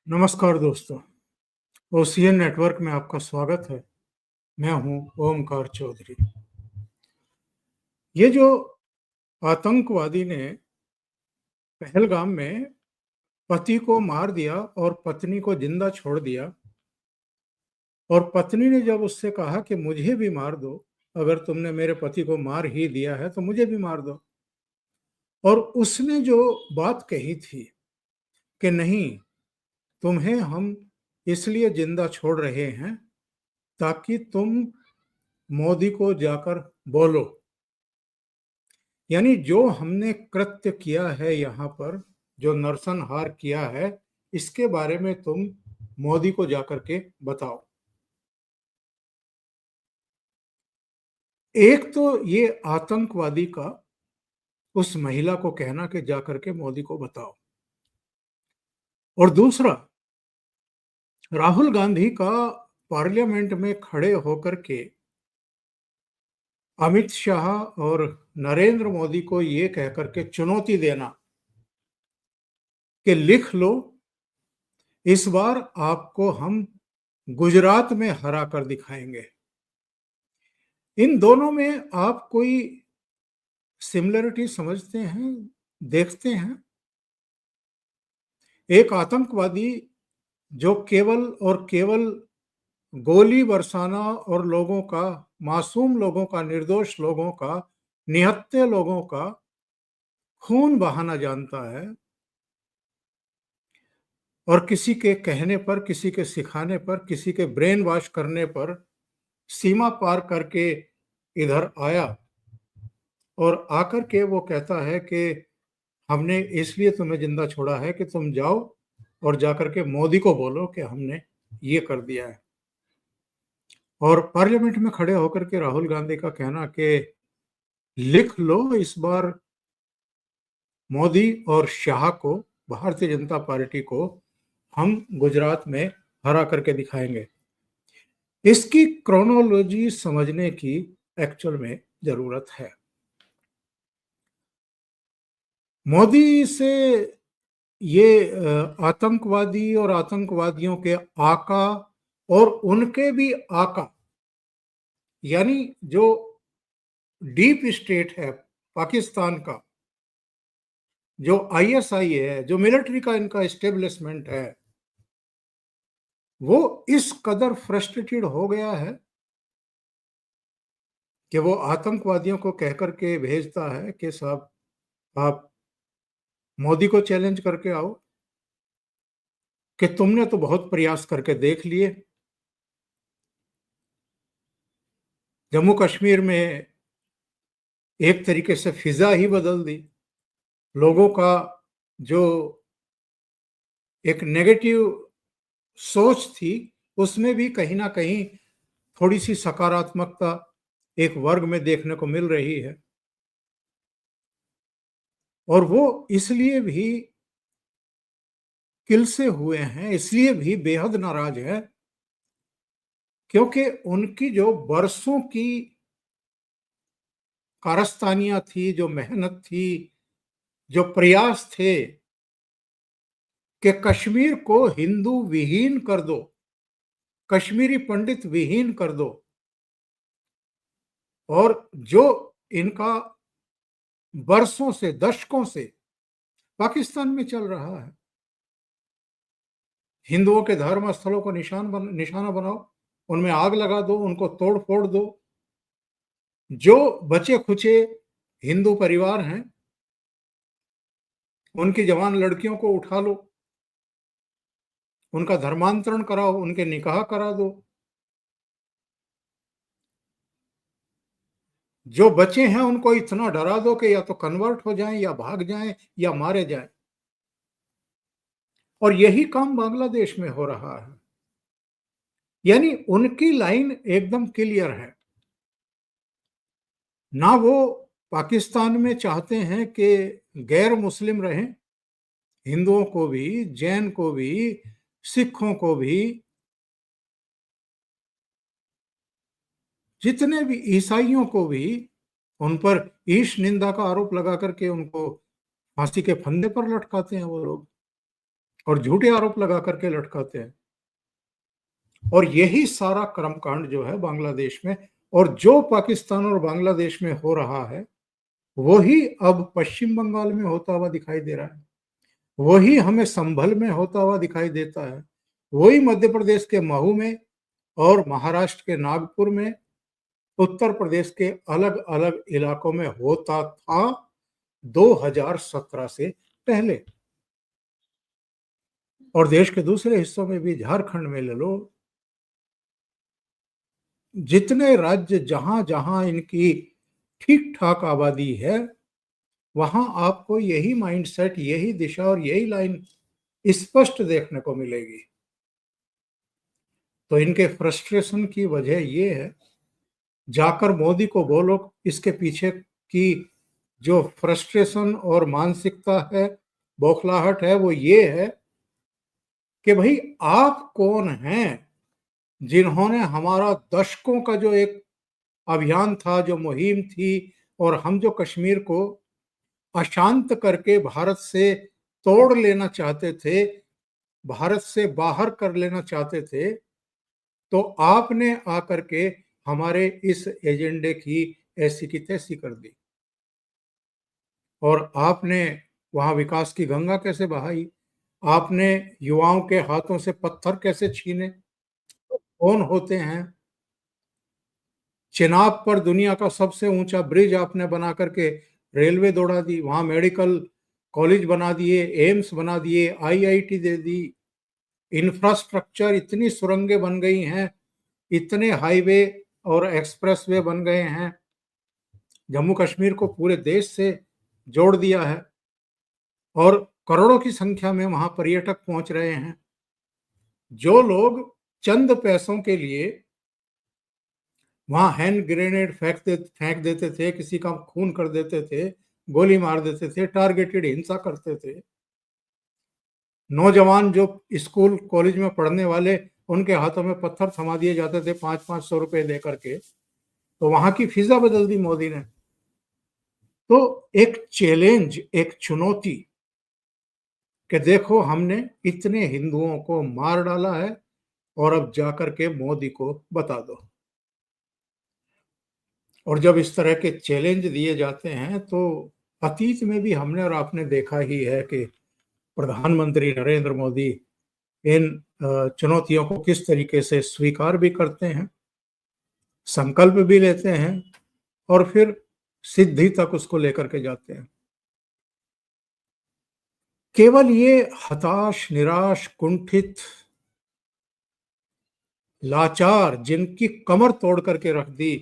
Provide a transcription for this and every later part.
नमस्कार दोस्तों। OCN network में आपका स्वागत है। मैं हूं ओमकार चौधरी। ये जो आतंकवादी ने पहलगाम में पति को मार दिया और पत्नी को जिंदा छोड़ दिया, और पत्नी ने जब उससे कहा कि मुझे भी मार दो, अगर तुमने मेरे पति को मार ही दिया है तो मुझे भी मार दो, और उसने जो बात कही थी कि नहीं, तुम्हें हम इसलिए जिंदा छोड़ रहे हैं ताकि तुम मोदी को जाकर बोलो, यानी जो हमने कृत्य किया है यहाँ पर, जो नरसंहार किया है, इसके बारे में तुम मोदी को जाकर के बताओ। एक तो ये आतंकवादी का उस महिला को कहना कि जाकर के मोदी को बताओ, और दूसरा राहुल गांधी का पार्लियामेंट में खड़े होकर के अमित शाह और नरेंद्र मोदी को ये कहकर के चुनौती देना कि लिख लो, इस बार आपको हम गुजरात में हरा कर दिखाएंगे। इन दोनों में आप कोई सिमिलरिटी समझते हैं, देखते हैं? एक आतंकवादी जो केवल और केवल गोली बरसाना और लोगों का, मासूम लोगों का, निर्दोष लोगों का, निहत्थे लोगों का खून बहाना जानता है, और किसी के कहने पर, किसी के सिखाने पर, किसी के ब्रेन वॉश करने पर सीमा पार करके इधर आया, और आकर के वो कहता है कि हमने इसलिए तुम्हें जिंदा छोड़ा है कि तुम जाओ और जाकर के मोदी को बोलो कि हमने ये कर दिया है। और पार्लियामेंट में खड़े होकर के राहुल गांधी का कहना कि लिख लो, इस बार मोदी और शाह को, भारतीय जनता पार्टी को हम गुजरात में हरा करके दिखाएंगे। इसकी क्रोनोलॉजी समझने की एक्चुअल में जरूरत है। मोदी से ये आतंकवादी और आतंकवादियों के आका और उनके भी आका, यानी जो डीप स्टेट है पाकिस्तान का, जो आईएसआई है, जो मिलिट्री का इनका एस्टेब्लिशमेंट है, वो इस कदर फ्रस्ट्रेटेड हो गया है कि वो आतंकवादियों को कहकर के भेजता है कि साहब, आप मोदी को चैलेंज करके आओ कि तुमने तो बहुत प्रयास करके देख लिए। जम्मू कश्मीर में एक तरीके से फिजा ही बदल दी। लोगों का जो एक नेगेटिव सोच थी, उसमें भी कहीं ना कहीं थोड़ी सी सकारात्मकता एक वर्ग में देखने को मिल रही है, और वो इसलिए भी किलसे हुए हैं, इसलिए भी बेहद नाराज है, क्योंकि उनकी जो बरसों की कारस्तानियां थी, जो मेहनत थी, जो प्रयास थे कि कश्मीर को हिंदू विहीन कर दो, कश्मीरी पंडित विहीन कर दो, और जो इनका बरसों से, दशकों से पाकिस्तान में चल रहा है, हिंदुओं के धर्म स्थलों को निशाना बनाओ, उनमें आग लगा दो, उनको तोड़ फोड़ दो, जो बचे खुचे हिंदू परिवार हैं उनकी जवान लड़कियों को उठा लो, उनका धर्मांतरण कराओ, उनके निकाह करा दो, जो बचे हैं उनको इतना डरा दो कि या तो कन्वर्ट हो जाएं, या भाग जाएं, या मारे जाएं। और यही काम बांग्लादेश में हो रहा है। यानी उनकी लाइन एकदम क्लियर है। ना वो पाकिस्तान में चाहते हैं कि गैर मुस्लिम रहें, हिंदुओं को भी, जैन को भी, सिखों को भी, जितने भी ईसाइयों को भी, उन पर ईश निंदा का आरोप लगा करके उनको फांसी के फंदे पर लटकाते हैं वो लोग। और झूठे आरोप लगा करके लटकाते हैं। और यही सारा कर्मकांड जो है बांग्लादेश में, और जो पाकिस्तान और बांग्लादेश में हो रहा है, वही अब पश्चिम बंगाल में होता हुआ दिखाई दे रहा है, वही हमें संभल में होता हुआ दिखाई देता है, वही मध्य प्रदेश के महू में और महाराष्ट्र के नागपुर में, उत्तर प्रदेश के अलग अलग इलाकों में होता था 2017 से पहले। और देश के दूसरे हिस्सों में भी, झारखंड में ले लो, जितने राज्य जहां जहां इनकी ठीक ठाक आबादी है, वहां आपको यही माइंडसेट, यही दिशा और यही लाइन स्पष्ट देखने को मिलेगी। तो इनके फ्रस्ट्रेशन की वजह ये है, जाकर मोदी को बोलो, इसके पीछे की जो फ्रस्ट्रेशन और मानसिकता है, बौखलाहट है, वो ये है कि भाई आप कौन हैं जिन्होंने हमारा दशकों का जो एक अभियान था, जो मुहिम थी, और हम जो कश्मीर को अशांत करके भारत से तोड़ लेना चाहते थे, भारत से बाहर कर लेना चाहते थे, तो आपने आकर के हमारे इस एजेंडे की ऐसी की तैसी कर दी। और आपने वहां विकास की गंगा कैसे बहाई, आपने युवाओं के हाथों से पत्थर कैसे छीने, कौन होते हैं। चिनाब पर दुनिया का सबसे ऊंचा ब्रिज आपने बना करके रेलवे दौड़ा दी, वहां मेडिकल कॉलेज बना दिए, एम्स बना दिए, आईआईटी दे दी, इंफ्रास्ट्रक्चर, इतनी सुरंगें बन गई हैं, इतने हाईवे और एक्सप्रेसवे बन गए हैं, जम्मू कश्मीर को पूरे देश से जोड़ दिया है, और करोड़ों की संख्या में वहां पर्यटक पहुंच रहे हैं। जो लोग चंद पैसों के लिए वहां हैंड ग्रेनेड फेंक देते थे, किसी का खून कर देते थे, गोली मार देते थे, टारगेटेड हिंसा करते थे, नौजवान जो स्कूल कॉलेज में पढ़ने वाले, उनके हाथों में पत्थर थमा दिए जाते थे 500-500 रुपए दे करके, तो वहां की फिजा बदल दी मोदी ने। तो एक चैलेंज, एक चुनौती कि देखो हमने इतने हिंदुओं को मार डाला है, और अब जाकर के मोदी को बता दो। और जब इस तरह के चैलेंज दिए जाते हैं, तो अतीत में भी हमने और आपने देखा ही है कि प्रधानमंत्री नरेंद्र मोदी इन चुनौतियों को किस तरीके से स्वीकार भी करते हैं, संकल्प भी लेते हैं, और फिर सिद्धि तक उसको लेकर के जाते हैं। केवल ये हताश, निराश, कुंठित, लाचार, जिनकी कमर तोड़ करके रख दी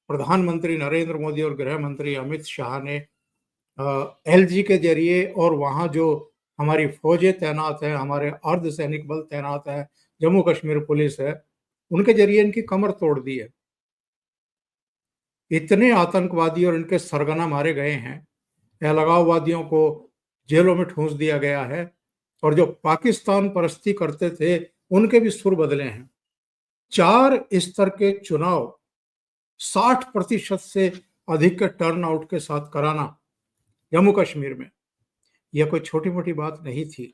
प्रधानमंत्री नरेंद्र मोदी और गृह मंत्री अमित शाह ने एलजी के जरिए, और वहां जो हमारी फौजें तैनात हैं, हमारे अर्धसैनिक बल तैनात है, जम्मू कश्मीर पुलिस है, उनके जरिए इनकी कमर तोड़ दी है। इतने आतंकवादी और इनके सरगना मारे गए हैं, अलगाववादियों को जेलों में ठूंस दिया गया है, और जो पाकिस्तान परस्ती करते थे उनके भी सुर बदले हैं। 4 स्तर के चुनाव 60% से अधिक के टर्नआउट के साथ कराना जम्मू कश्मीर में, यह कोई छोटी मोटी बात नहीं थी।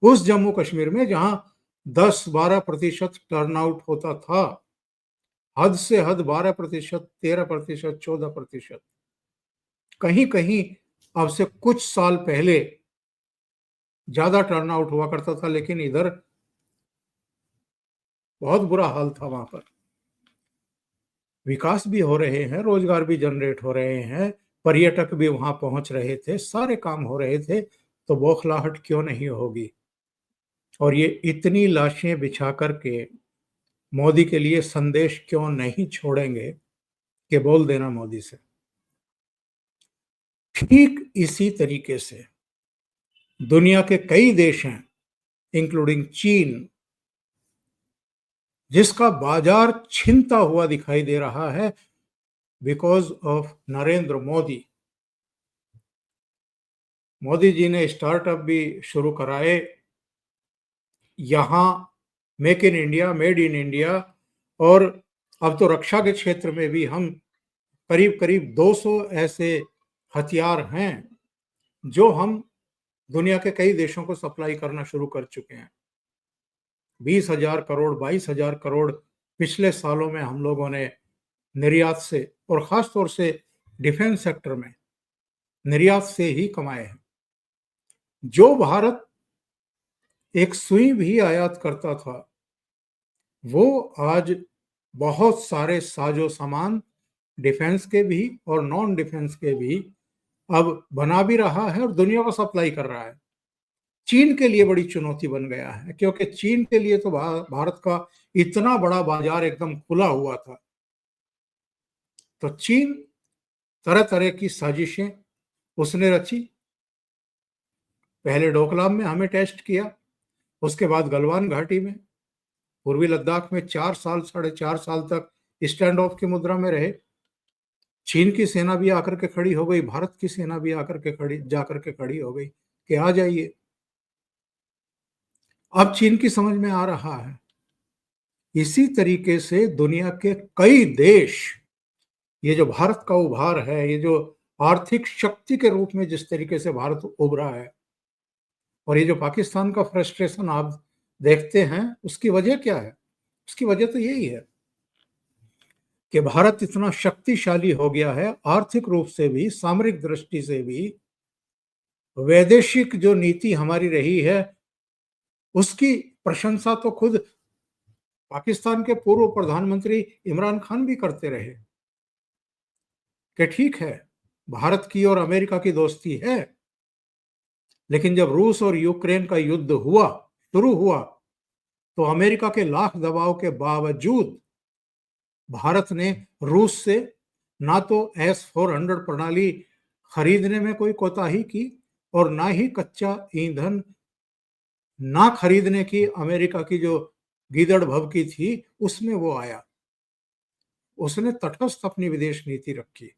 उस जम्मू कश्मीर में जहां 10-12% टर्नआउट होता था, हद से हद 12%, 13%, 14%, कहीं कहीं अब से कुछ साल पहले ज्यादा टर्नआउट हुआ करता था, लेकिन इधर बहुत बुरा हाल था। वहां पर विकास भी हो रहे हैं, रोजगार भी जनरेट हो रहे हैं, पर्यटक भी वहां पहुंच रहे थे, सारे काम हो रहे थे, तो बौखलाहट क्यों नहीं होगी। और ये इतनी लाशें बिछा करके मोदी के लिए संदेश क्यों नहीं छोड़ेंगे कि बोल देना मोदी से। ठीक इसी तरीके से दुनिया के कई देश हैं, इंक्लूडिंग चीन, जिसका बाजार छिनता हुआ दिखाई दे रहा है बिकॉज ऑफ नरेंद्र मोदी। मोदी जी ने स्टार्टअप भी शुरू कराए, यहां make in India, made in India, और अब तो रक्षा के क्षेत्र में भी हम करीब करीब 200 ऐसे हथियार हैं जो हम दुनिया के कई देशों को सप्लाई करना शुरू कर चुके हैं। 20,000 करोड़, 22,000 करोड़ पिछले सालों में हम लोगों ने निर्यात से और खास तौर से डिफेंस सेक्टर में निर्यात से ही कमाए हैं। जो भारत एक सुई भी आयात करता था, वो आज बहुत सारे साजो सामान डिफेंस के भी और नॉन डिफेंस के भी अब बना भी रहा है और दुनिया को सप्लाई कर रहा है। चीन के लिए बड़ी चुनौती बन गया है, क्योंकि चीन के लिए तो भारत का इतना बड़ा बाजार एकदम खुला हुआ था। तो चीन तरह तरह की साजिशें उसने रची। पहले डोकलाम में हमें टेस्ट किया, उसके बाद गलवान घाटी में, पूर्वी लद्दाख में 4 साल, 4.5 साल तक स्टैंड ऑफ की मुद्रा में रहे। चीन की सेना भी आकर के खड़ी हो गई, भारत की सेना भी जाकर के खड़ी हो गई कि आ जाइए। अब चीन की समझ में आ रहा है। इसी तरीके से दुनिया के कई देश, ये जो भारत का उभार है, ये जो आर्थिक शक्ति के रूप में जिस तरीके से भारत उभरा है, और ये जो पाकिस्तान का फ्रस्ट्रेशन आप देखते हैं, उसकी वजह क्या है? उसकी वजह तो यही है कि भारत इतना शक्तिशाली हो गया है, आर्थिक रूप से भी, सामरिक दृष्टि से भी। वैदेशिक जो नीति हमारी रही है, उसकी प्रशंसा तो खुद पाकिस्तान के पूर्व प्रधानमंत्री इमरान खान भी करते रहे कि ठीक है, भारत की और अमेरिका की दोस्ती है, लेकिन जब रूस और यूक्रेन का युद्ध शुरू हुआ, तो अमेरिका के लाख दबाव के बावजूद भारत ने रूस से ना तो S-400 प्रणाली खरीदने में कोई कोताही की और ना ही कच्चा ईंधन ना खरीदने की अमेरिका की जो गीदड़ भभकी थी, उसमें वो आया। उसने तटस्थ अपनी विदेश नीति रखी।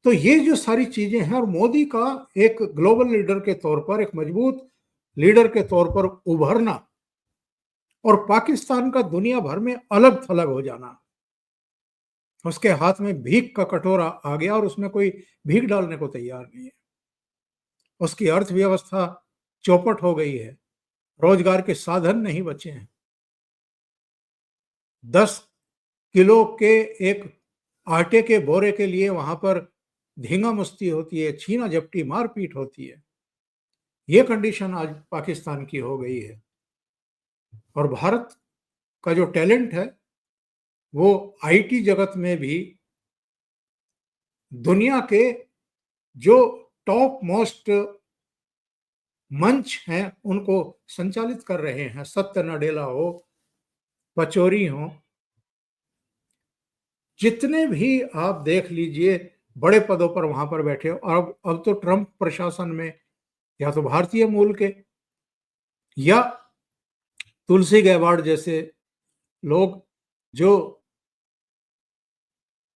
तो ये जो सारी चीजें हैं, और मोदी का एक ग्लोबल लीडर के तौर पर, एक मजबूत लीडर के तौर पर उभरना, और पाकिस्तान का दुनिया भर में अलग थलग हो जाना। उसके हाथ में भीख का कटोरा आ गया और उसमें कोई भीख डालने को तैयार नहीं है। उसकी अर्थव्यवस्था चौपट हो गई है, रोजगार के साधन नहीं बचे हैं। 10 किलो के एक आटे के बोरे के लिए वहां पर धींगा मुश्ती होती है, छीना झपटी मारपीट होती है। ये कंडीशन आज पाकिस्तान की हो गई है। और भारत का जो टैलेंट है, वो आईटी जगत में भी दुनिया के जो टॉप मोस्ट मंच हैं उनको संचालित कर रहे हैं। सत्य नडेला हो, पचौरी हो, जितने भी आप देख लीजिए बड़े पदों पर वहां पर बैठे हो। और अब तो ट्रंप प्रशासन में या तो भारतीय मूल के या तुलसी गैबार्ड जैसे लोग, जो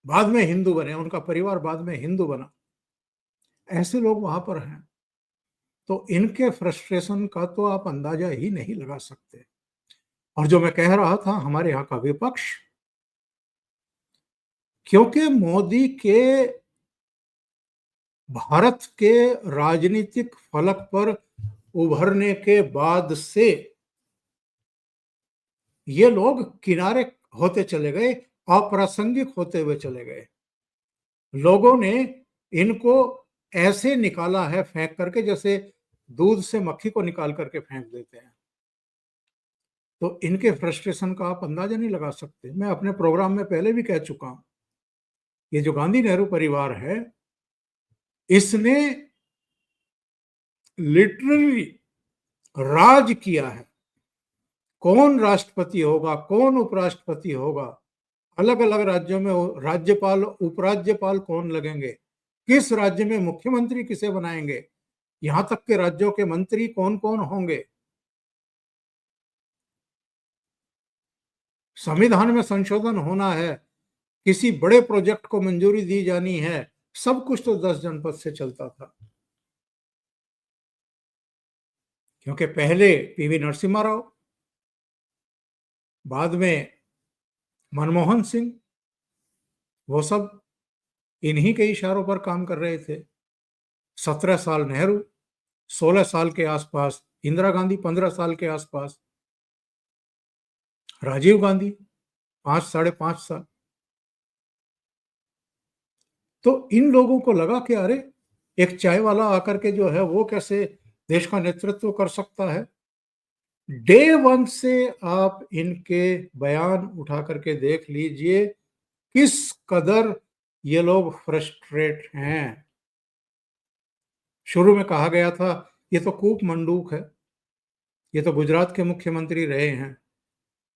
बाद में हिंदू बने, उनका परिवार बाद में हिंदू बना, ऐसे लोग वहां पर हैं। तो इनके फ्रस्ट्रेशन का तो आप अंदाजा ही नहीं लगा सकते। और जो मैं कह रहा था, हमारे यहाँ का विपक्ष, क्योंकि मोदी के भारत के राजनीतिक फलक पर उभरने के बाद से ये लोग किनारे होते चले गए, अप्रासंगिक होते हुए चले गए। लोगों ने इनको ऐसे निकाला है फेंक करके, जैसे दूध से मक्खी को निकाल करके फेंक देते हैं। तो इनके फ्रस्ट्रेशन का आप अंदाजा नहीं लगा सकते। मैं अपने प्रोग्राम में पहले भी कह चुका हूं, ये जो गांधी नेहरू परिवार है, इसने लिटरली राज किया है। कौन राष्ट्रपति होगा, कौन उपराष्ट्रपति होगा, अलग अलग राज्यों में राज्यपाल, उपराज्यपाल कौन लगेंगे, किस राज्य में मुख्यमंत्री किसे बनाएंगे, यहां तक के राज्यों के मंत्री कौन कौन होंगे, संविधान में संशोधन होना है, किसी बड़े प्रोजेक्ट को मंजूरी दी जानी है, सब कुछ तो 10 जनपद से चलता था। क्योंकि पहले पीवी नरसिम्हा राव, बाद में मनमोहन सिंह, वो सब इन्हीं के इशारों पर काम कर रहे थे। 17 साल नेहरू, 16 साल के आसपास, इंदिरा गांधी 15 साल के आसपास, राजीव गांधी 5 साढ़े 5 साल। तो इन लोगों को लगा कि अरे, एक चाय वाला आकर के जो है वो कैसे देश का नेतृत्व कर सकता है। डे वन से आप इनके बयान उठा करके देख लीजिए किस कदर ये लोग फ्रस्ट्रेट हैं। शुरू में कहा गया था ये तो कूप मंडूक है, ये तो गुजरात के मुख्यमंत्री रहे हैं,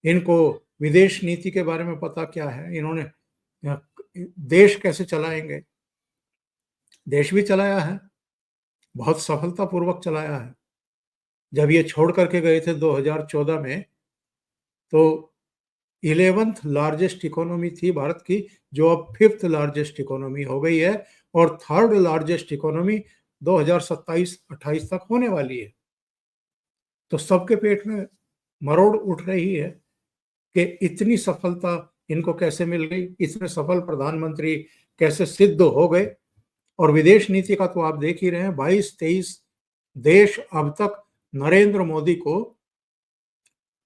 इनको विदेश नीति के बारे में पता क्या है, इन्होंने देश कैसे चलाएंगे। देश भी चलाया है, बहुत सफलतापूर्वक चलाया है। जब ये छोड़ करके गए थे 2014 में, तो 11th लार्जेस्ट इकोनॉमी थी भारत की, जो अब 5th लार्जेस्ट इकोनॉमी हो गई है और 3rd लार्जेस्ट इकोनॉमी 2027-28 तक होने वाली है। तो सबके पेट में मरोड़ उठ रही है कि इतनी सफलता इनको कैसे मिल गई, इतने सफल प्रधानमंत्री कैसे सिद्ध हो गए। और विदेश नीति का तो आप देख ही रहे हैं, 22-23 देश अब तक नरेंद्र मोदी को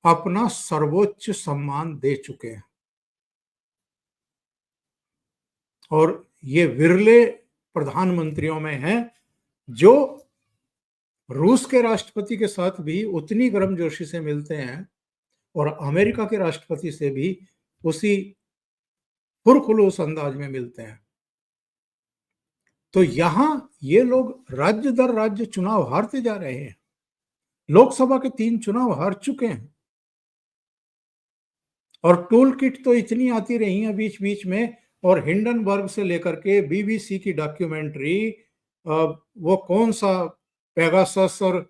अपना सर्वोच्च सम्मान दे चुके हैं। और ये विरले प्रधानमंत्रियों में हैं जो रूस के राष्ट्रपति के साथ भी उतनी गर्मजोशी से मिलते हैं और अमेरिका के राष्ट्रपति से भी उसी पुरखुलूस अंदाज में मिलते हैं। तो यहां ये लोग राज्य दर राज्य चुनाव हारते जा रहे हैं। लोकसभा के 3 चुनाव हार चुके हैं और टूल किट तो इतनी आती रही है बीच बीच में। और हिंडनबर्ग से लेकर के बीबीसी की डॉक्यूमेंट्री, वो कौन सा पेगासस और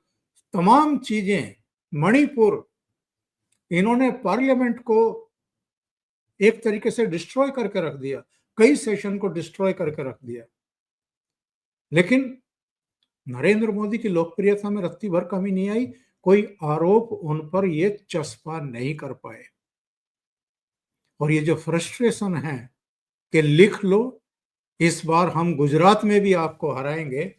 तमाम चीजें, मणिपुर, इन्होंने पार्लियामेंट को एक तरीके से डिस्ट्रॉय करके रख दिया, कई सेशन को डिस्ट्रॉय करके रख दिया। लेकिन नरेंद्र मोदी की लोकप्रियता में रत्ती भर कमी नहीं आई, कोई आरोप उन पर ये चस्पा नहीं कर पाए। और ये जो फ्रस्ट्रेशन है कि लिख लो इस बार हम गुजरात में भी आपको हराएंगे,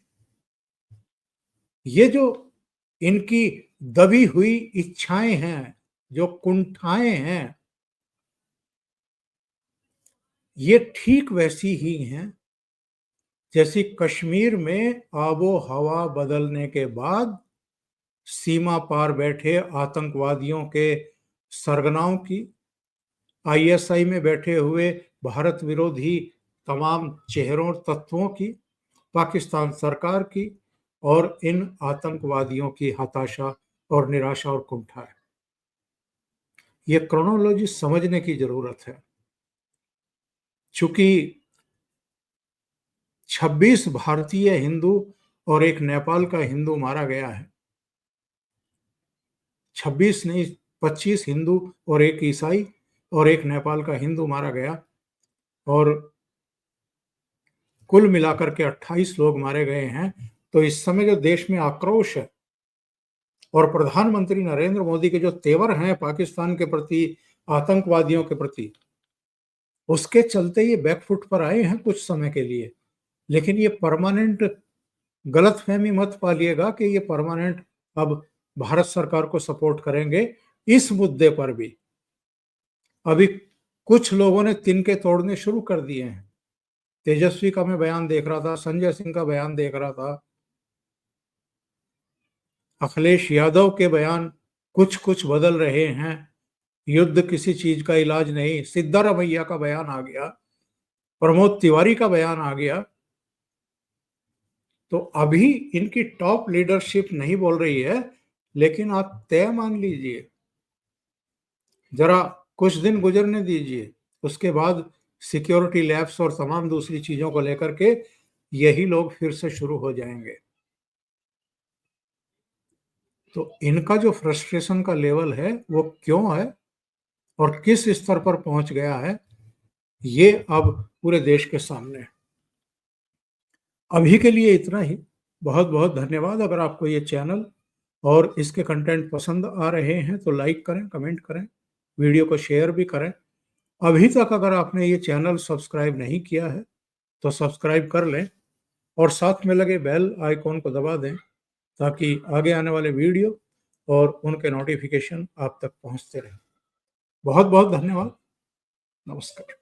ये जो इनकी दबी हुई इच्छाएं हैं, जो कुंठाएं हैं, ये ठीक वैसी ही हैं जैसी कश्मीर में आबो हवा बदलने के बाद सीमा पार बैठे आतंकवादियों के सरगनाओं की, आईएसआई में बैठे हुए भारत विरोधी तमाम चेहरों तत्वों की, पाकिस्तान सरकार की और इन आतंकवादियों की हताशा और निराशा और कुंठा है। ये क्रोनोलॉजी समझने की जरूरत है। चूंकि 26 भारतीय हिंदू और एक नेपाल का हिंदू मारा गया है, 26 नहीं 25 हिंदू और एक ईसाई और एक नेपाल का हिंदू मारा गया, और कुल मिलाकर के 28 लोग मारे गए हैं। तो इस समय जो देश में आक्रोश है और प्रधानमंत्री नरेंद्र मोदी के जो तेवर हैं पाकिस्तान के प्रति, आतंकवादियों के प्रति, उसके चलते ये बैकफुट पर आए हैं कुछ समय के लिए। लेकिन ये परमानेंट गलतफहमी मत पालिएगा कि ये परमानेंट अब भारत सरकार को सपोर्ट करेंगे। इस मुद्दे पर भी अभी कुछ लोगों ने तिनके तोड़ने शुरू कर दिए हैं। तेजस्वी का मैं बयान देख रहा था, संजय सिंह का बयान देख रहा था, अखिलेश यादव के बयान कुछ कुछ बदल रहे हैं। युद्ध किसी चीज का इलाज नहीं, सिद्धारमैया का बयान आ गया, प्रमोद तिवारी का बयान आ गया। तो अभी इनकी टॉप लीडरशिप नहीं बोल रही है, लेकिन आप तय मान लीजिए, जरा कुछ दिन गुजरने दीजिए, उसके बाद सिक्योरिटी लैब्स और तमाम दूसरी चीजों को लेकर के यही लोग फिर से शुरू हो जाएंगे। तो इनका जो फ्रस्ट्रेशन का लेवल है वो क्यों है और किस स्तर पर पहुंच गया है, ये अब पूरे देश के सामने है। अभी के लिए इतना ही। बहुत बहुत धन्यवाद। अगर आपको ये चैनल और इसके कंटेंट पसंद आ रहे हैं तो लाइक करें, कमेंट करें, वीडियो को शेयर भी करें। अभी तक अगर आपने ये चैनल सब्सक्राइब नहीं किया है तो सब्सक्राइब कर लें और साथ में लगे बेल आइकॉन को दबा दें ताकि आगे आने वाले वीडियो और उनके नोटिफिकेशन आप तक पहुंचते रहें। बहुत बहुत धन्यवाद। नमस्कार।